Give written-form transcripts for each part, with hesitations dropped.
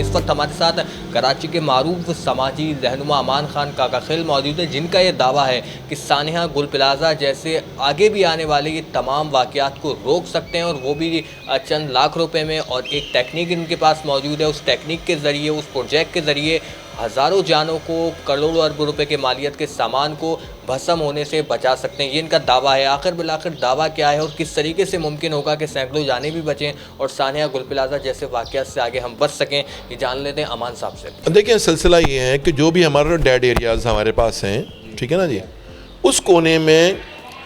اس وقت ہمارے ساتھ کراچی کے معروف سماجی رہنما امان خان کاکا خیل موجود ہے، جن کا یہ دعویٰ ہے کہ سانحہ گل پلازہ جیسے آگے بھی آنے والے یہ تمام واقعات کو روک سکتے ہیں، اور وہ بھی چند لاکھ روپے میں، اور ایک ٹیکنیک ان کے پاس موجود ہے، اس ٹیکنیک کے ذریعے، اس پروجیکٹ کے ذریعے ہزاروں جانوں کو، کروڑوں ارب روپے کے مالیت کے سامان کو بھسم ہونے سے بچا سکتے ہیں۔ یہ ان کا دعویٰ ہے۔ آخر بالآخر دعویٰ کیا ہے اور کس طریقے سے ممکن ہوگا کہ سینکڑوں جانیں بھی بچیں اور سانحہ گل پلازہ جیسے واقعات سے آگے ہم بچ سکیں، یہ جان لیتے ہیں امان صاحب سے۔ دیکھیں، سلسلہ یہ ہے کہ جو بھی ہمارے ڈیڈ ایریاز ہمارے پاس ہیں، ٹھیک ہے نا جی، اس کونے میں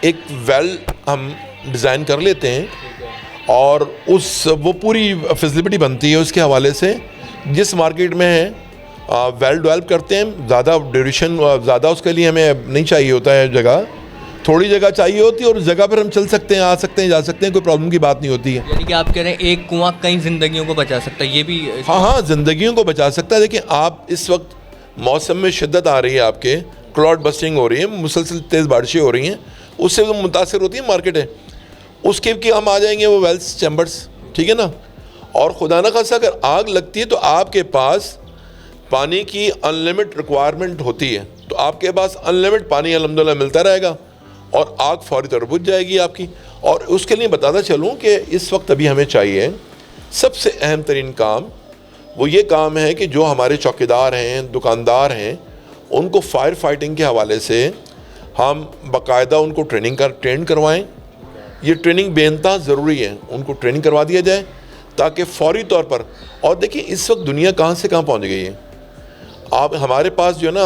ایک ویل ہم ڈیزائن کر لیتے ہیں، اور وہ پوری فیزیبلٹی بنتی ہے اس کے حوالے سے، جس مارکیٹ میں ہے ویل ڈیولپ کرتے ہیں، زیادہ ڈیوریشن زیادہ اس کے لیے ہمیں نہیں چاہیے ہوتا ہے، جگہ تھوڑی جگہ چاہیے ہوتی ہے، اور اس جگہ پر ہم چل سکتے ہیں، آ سکتے ہیں، جا سکتے ہیں، کوئی پرابلم کی بات نہیں ہوتی ہے۔ یعنی کہ آپ کہہ رہے ہیں ایک کنواں کئی زندگیوں کو بچا سکتا ہے، یہ بھی؟ ہاں، زندگیوں کو بچا سکتا ہے۔ دیکھیں، آپ اس وقت موسم میں شدت آ رہی ہے، آپ کے کلاؤڈ بسٹنگ ہو رہی ہے، مسلسل تیز بارشیں ہو رہی ہیں، اس سے متاثر ہوتی ہیں مارکیٹ ہے، اس کے ہم آ جائیں گے وہ ویلس چیمبرس، ٹھیک ہے نا، اور خدا نہ خاصہ اگر آگ لگتی ہے تو آپ کے پاس پانی کی ان لمٹ ریکوائرمنٹ ہوتی ہے، تو آپ کے پاس ان لمٹ پانی الحمدللہ ملتا رہے گا، اور آگ فوری طور پر بجھ جائے گی آپ کی۔ اور اس کے لیے بتاتا چلوں کہ اس وقت ابھی ہمیں چاہیے، سب سے اہم ترین کام وہ یہ کام ہے کہ جو ہمارے چوکیدار ہیں، دکاندار ہیں، ان کو فائر فائٹنگ کے حوالے سے ہم باقاعدہ ان کو ٹرین کروائیں۔ یہ ٹریننگ بے انتہا ضروری ہے، ان کو ٹریننگ کروا دیا جائے تاکہ فوری طور پر۔ اور دیکھیں، اس وقت دنیا کہاں سے کہاں پہنچ گئی ہے، آپ ہمارے پاس جو ہے نا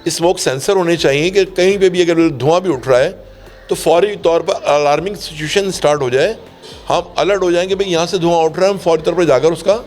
اسموک سینسر ہونے چاہیے کہ کہیں پہ بھی اگر دھواں بھی اٹھ رہا ہے تو فوری طور پر الارمنگ سچویشن سٹارٹ ہو جائے، ہم الرٹ ہو جائیں کہ بھئی یہاں سے دھواں اٹھ رہا ہے، ہم فوری طور پر جا کر اس کا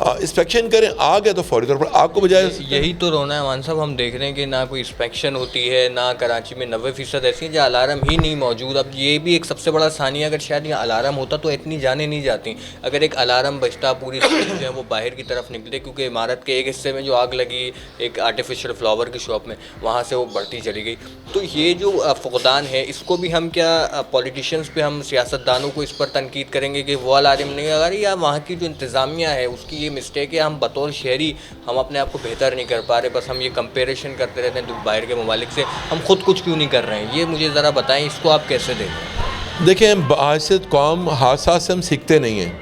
انسپیکشن کریں، آگ ہے تو فوری طور پر آگ کو بجائے۔ یہی تو رونا ہے امان صاحب، ہم دیکھ رہے ہیں کہ نہ کوئی انسپیکشن ہوتی ہے، نہ کراچی میں 90% ایسی ہیں جہاں الارم ہی نہیں موجود۔ اب یہ بھی ایک سب سے بڑا ثانیہ، اگر شاید یہ الارم ہوتا تو اتنی جانیں نہیں جاتی۔ اگر ایک الارم بجتا، پوری جو ہے وہ باہر کی طرف نکلے، کیونکہ عمارت کے ایک حصے میں جو آگ لگی ایک آرٹیفیشل فلاور کی شاپ میں، وہاں سے وہ بڑھتی چلی گئی۔ تو یہ جو فقدان ہے، اس کو بھی ہم کیا پولیٹیشینس پہ، ہم سیاستدانوں کو اس پر تنقید کریں گے کہ وہ الارم نہیں لگا رہی، یا وہاں کی جو انتظامیہ ہے اس کی یہ مسٹیک ہے، ہم بطور شہری ہم اپنے آپ کو بہتر نہیں کر پا رہے، بس ہم یہ کمپیریشن کرتے رہتے ہیں باہر کے ممالک سے، ہم خود کچھ کیوں نہیں کر رہے ہیں؟ یہ مجھے ذرا بتائیں، اس کو آپ کیسے دیکھیں؟ دیکھیں، بحیثیت قوم حادثات سے ہم سیکھتے نہیں ہیں۔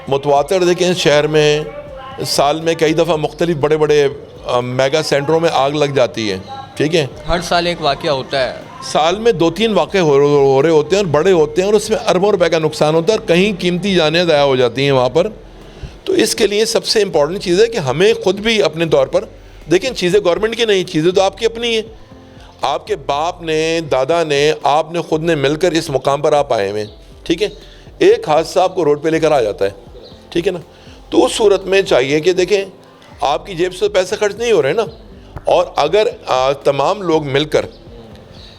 متواتر دیکھیں، شہر میں سال میں کئی دفعہ مختلف بڑے بڑے میگا سینٹروں میں آگ لگ جاتی ہے، ٹھیک ہے، ہر سال ایک واقعہ ہوتا ہے، سال میں 2-3 واقعے ہو رہے ہوتے ہیں اور بڑے ہوتے ہیں، اور اس میں اربوں روپے کا نقصان ہوتا ہے، اور کہیں قیمتی جانیں ضائع ہو جاتی ہیں وہاں پر۔ تو اس کے لیے سب سے امپورٹنٹ چیز ہے کہ ہمیں خود بھی اپنے طور پر دیکھیں، چیزیں گورنمنٹ کی نہیں، چیزیں تو آپ کی اپنی ہیں، آپ کے باپ نے، دادا نے، آپ نے خود نے مل کر اس مقام پر آپ آئے ہوئے ہیں، ٹھیک ہے، ایک حادثہ آپ کو روڈ پہ لے کر آ جاتا ہے، ٹھیک ہے نا، تو اس صورت میں چاہیے کہ دیکھیں، آپ کی جیب سے پیسے خرچ نہیں ہو رہے نا، اور اگر تمام لوگ مل کر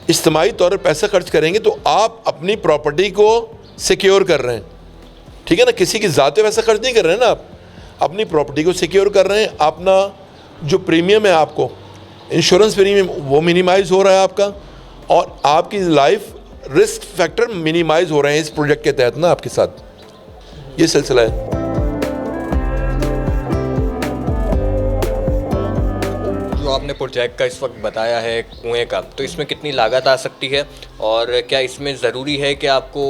اجتماعی طور پر پیسے خرچ کریں گے تو آپ اپنی پراپرٹی کو سیکیور کر رہے ہیں، ٹھیک ہے نا، کسی کی ذاتی پیسے خرچ نہیں کر رہے ہیں نا، آپ اپنی پراپرٹی کو سیکیور کر رہے ہیں، اپنا جو پریمیم ہے آپ کو انشورنس پریمیم وہ منیمائز ہو رہا ہے آپ کا، اور آپ کی لائف رسک فیکٹر منیمائز ہو رہے ہیں اس پروجیکٹ کے تحت نا آپ کے ساتھ، یہ سلسلہ ہے۔ آپ نے پروجیکٹ کا اس وقت بتایا ہے کنویں کا، تو اس میں کتنی لاگت آ سکتی ہے، اور کیا اس میں ضروری ہے کہ آپ کو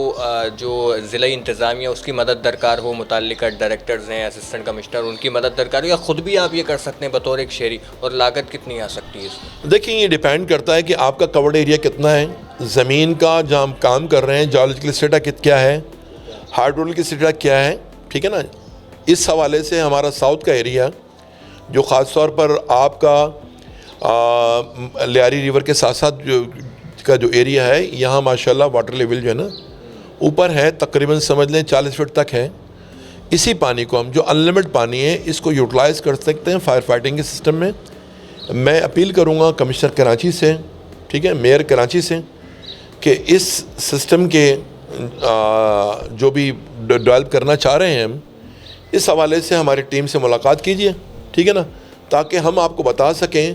جو ضلعی انتظامیہ اس کی مدد درکار ہو، متعلقہ ڈائریکٹرز ہیں، اسسٹنٹ کمشنر، ان کی مدد درکار ہو، یا خود بھی آپ یہ کر سکتے ہیں بطور ایک شہری، اور لاگت کتنی آ سکتی ہے اس میں؟ دیکھیں، یہ ڈیپینڈ کرتا ہے کہ آپ کا کورڈ ایریا کتنا ہے، زمین کا جہاں ہم کام کر رہے ہیں جیولوجیکل اسٹیٹا کیا ہے، ہائیڈرولوجیکل اسٹیٹا کیا ہے، ٹھیک ہے نا، اس حوالے سے ہمارا ساؤتھ کا ایریا جو خاص طور پر آپ کا لیاری ریور کے ساتھ ساتھ جو ایریا ہے، یہاں ماشاءاللہ واٹر لیول جو ہے نا اوپر ہے، تقریباً سمجھ لیں 40 فٹ تک ہے۔ اسی پانی کو ہم جو ان لمٹ پانی ہے اس کو یوٹیلائز کر سکتے ہیں فائر فائٹنگ کے سسٹم میں۔ میں اپیل کروں گا کمشنر کراچی سے، ٹھیک ہے، میئر کراچی سے، کہ اس سسٹم کے جو بھی ڈیولپ کرنا چاہ رہے ہیں ہم، اس حوالے سے ہماری ٹیم سے ملاقات کیجیے، ٹھیک ہے نا، تاکہ ہم آپ کو بتا سکیں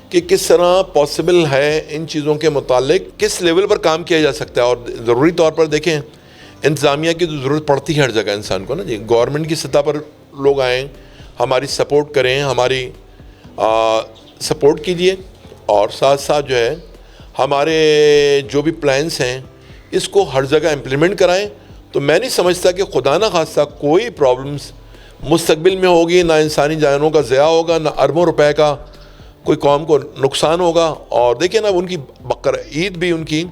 کہ کس طرح پاسبل ہے ان چیزوں کے متعلق کس لیول پر کام کیا جا سکتا ہے۔ اور ضروری طور پر دیکھیں، انتظامیہ کی تو ضرورت پڑتی ہے ہر جگہ انسان کو نا جی، گورنمنٹ کی سطح پر لوگ آئیں، ہماری سپورٹ کریں, ہماری سپورٹ کیجیے, اور ساتھ ساتھ جو ہے ہمارے جو بھی پلانس ہیں اس کو ہر جگہ امپلیمنٹ کرائیں. تو میں نہیں سمجھتا کہ خدا نہ خواستہ کوئی پرابلمس مستقبل میں ہوگی, نہ انسانی جانوں کا ضیاع ہوگا, نہ اربوں روپے کا کوئی قوم کو نقصان ہوگا. اور دیکھیں نا ان کی عید بھی ان کی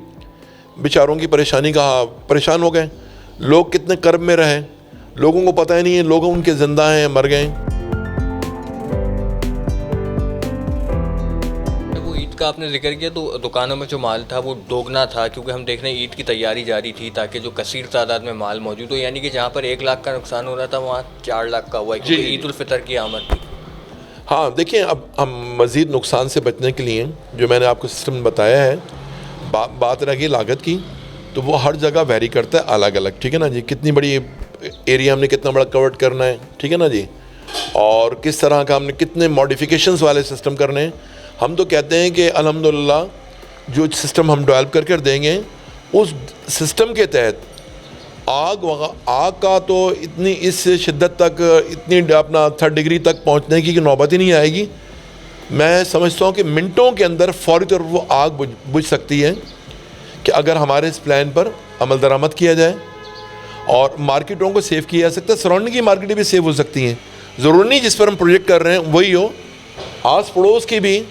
بیچاروں کی پریشانی کا پریشان ہو گئے, لوگ کتنے کرب میں رہے, لوگوں کو پتہ ہی نہیں ہے, لوگ ان کے زندہ ہیں مر گئے. کا آپ نے ذکر کیا تو دکانوں میں جو مال تھا وہ دوگنا تھا, کیونکہ ہم دیکھ رہے ہیں عید کی تیاری جاری تھی تاکہ جو کثیر تعداد میں مال موجود ہو, یعنی کہ جہاں پر 1 لاکھ کا نقصان ہو رہا تھا وہاں 4 لاکھ کا ہوا ہے, کیونکہ عید الفطر کی آمد تھی. ہاں دیکھیں, اب ہم مزید نقصان سے بچنے کے لیے جو میں نے آپ کو سسٹم بتایا ہے, بات رہ گئی لاگت کی, تو وہ ہر جگہ ویری کرتا ہے الگ الگ, ٹھیک ہے نا جی, کتنی بڑی ایریا ہم نے کتنا بڑا کورٹ کرنا ہے, ٹھیک ہے نا جی, اور کس طرح کا ہم نے کتنے ماڈیفیکیشنز والے سسٹم کرنے ہیں. ہم تو کہتے ہیں کہ الحمدللہ جو سسٹم ہم ڈیولپ کر دیں گے اس سسٹم کے تحت آگ کا تو اتنی اس شدت تک اتنی اپنا 3rd ڈگری تک پہنچنے کی نوبت ہی نہیں آئے گی. میں سمجھتا ہوں کہ منٹوں کے اندر فوری طور پر وہ آگ بجھ سکتی ہے کہ اگر ہمارے اس پلان پر عمل درآمد کیا جائے, اور مارکیٹوں کو سیو کیا جا سکتا ہے. سراؤنڈنگ کی مارکیٹیں بھی سیو ہو سکتی ہیں, ضروری نہیں جس پر ہم پروجیکٹ کر رہے ہیں وہی ہو, آس پڑوس کی بھی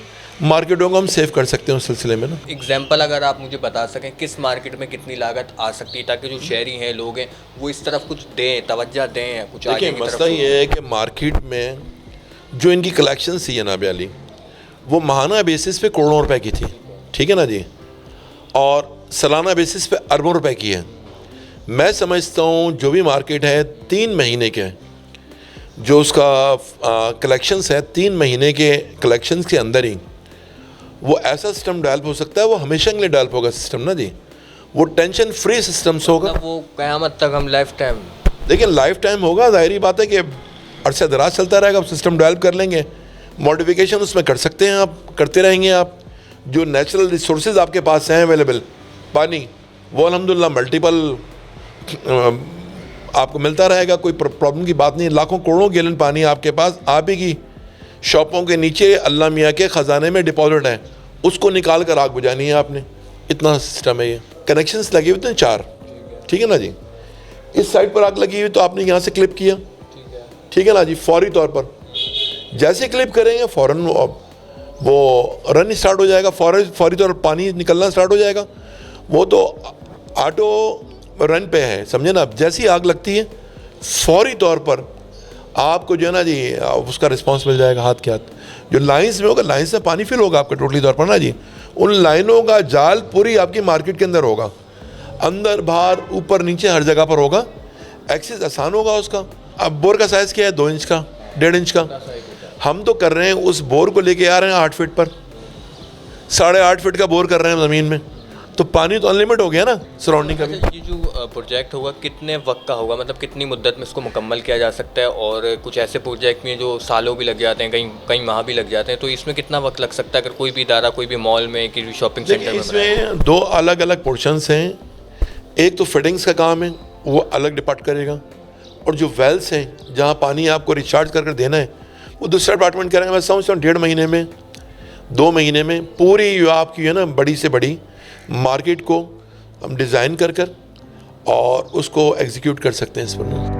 مارکیٹوں کو ہم سیو کر سکتے ہیں اس سلسلے میں نا. ایگزامپل اگر آپ مجھے بتا سکیں کس مارکیٹ میں کتنی لاگت آ سکتی ہے تاکہ جو شہری ہیں لوگ ہیں وہ اس طرف کچھ دیں, توجہ دیں, کچھ آگے کی طرف. مسئلہ یہ ہے کہ مارکیٹ میں جو ان کی کلیکشن تھی جناب علی, وہ ماہانہ بیسس پہ کروڑوں روپے کی تھی, ٹھیک ہے نا جی, اور سالانہ بیسس پہ اربوں روپے کی ہے. میں سمجھتا ہوں جو بھی مارکیٹ ہے 3 مہینے کے جو اس کا کلیکشنس ہے, 3 مہینے کے کلیکشنس کے اندر ہی وہ ایسا سسٹم ڈیولپ ہو سکتا ہے, وہ ہمیشہ کے لیے ڈیولپ ہوگا سسٹم نا جی, وہ ٹینشن فری سسٹمس ہوگا, وہ قیامت تک ہم لائف ٹائم. لیکن لائف ٹائم ہوگا, ظاہری بات ہے کہ عرصہ دراز چلتا رہے گا. سسٹم ڈیولپ کر لیں گے, ماڈیفیکیشن اس میں کر سکتے ہیں, آپ کرتے رہیں گے. آپ جو نیچرل ریسورسز آپ کے پاس ہیں اویلیبل, پانی, وہ الحمدللہ ملٹیپل آپ کو ملتا رہے گا, کوئی پرابلم کی بات نہیں. لاکھوں کروڑوں گیلن پانی آپ کے پاس آپ ہی کی شاپوں کے نیچے اللہ میاں کے خزانے میں ڈپازٹ ہے, اس کو نکال کر آگ بجھانی ہے آپ نے. اتنا سسٹم ہے. یہ کنیکشنز لگے ہوئے تھے 4, ٹھیک ہے نا جی. اس سائڈ پر آگ لگی ہوئی تو آپ نے یہاں سے کلپ کیا, ٹھیک ہے نا جی, فوری طور پر جیسے کلپ کریں گے فوراً وہ رن اسٹارٹ ہو جائے گا, فوری طور پر پانی نکلنا اسٹارٹ ہو جائے گا. وہ تو آٹو رن پہ ہے, سمجھے نا. جیسی آگ لگتی ہے فوری طور پر آپ کو جو ہے نا جی اس کا رسپانس مل جائے گا ہاتھ کے ہاتھ. جو لائنس میں ہوگا, لائنس میں پانی فل ہوگا آپ کا ٹوٹلی طور پر نا جی, ان لائنوں کا جال پوری آپ کی مارکیٹ کے اندر ہوگا, اندر باہر اوپر نیچے ہر جگہ پر ہوگا. ایکسس آسان ہوگا اس کا. اب بور کا سائز کیا ہے, 2 انچ کا, 1.5 انچ کا. ہم تو کر رہے ہیں اس بور کو لے کے آ رہے ہیں 8 فٹ پر, 8.5 فٹ کا بور کر رہے ہیں زمین میں, تو پانی تو انلمٹ ہو گیا نا سراؤنڈنگ کا بھی. یہ جو پروجیکٹ ہوگا کتنے وقت کا ہوگا, مطلب کتنی مدت میں اس کو مکمل کیا جا سکتا ہے؟ اور کچھ ایسے پروجیکٹ میں جو سالوں بھی لگ جاتے ہیں, کئی ماہ بھی لگ جاتے ہیں, تو اس میں کتنا وقت لگ سکتا ہے اگر کوئی بھی ادارہ, کوئی بھی مال میں, کسی بھی شاپنگ سینٹر میں؟ اس میں 2 الگ الگ پورشنس ہیں. ایک تو فٹنگس کا کام ہے, وہ الگ ڈپارٹ کرے گا, اور جو ویلس ہیں جہاں پانی آپ کو ریچارج کر دینا ہے وہ دوسرا ڈپارٹمنٹ کریں گے. میں سمجھتا ہوں 1.5 مہینے میں 2 مہینے میں پوری جو آپ کی ہے نا بڑی سے بڑی مارکیٹ کو ہم ڈیزائن کر اور اس کو ایگزیکیوٹ کر سکتے ہیں اس پر.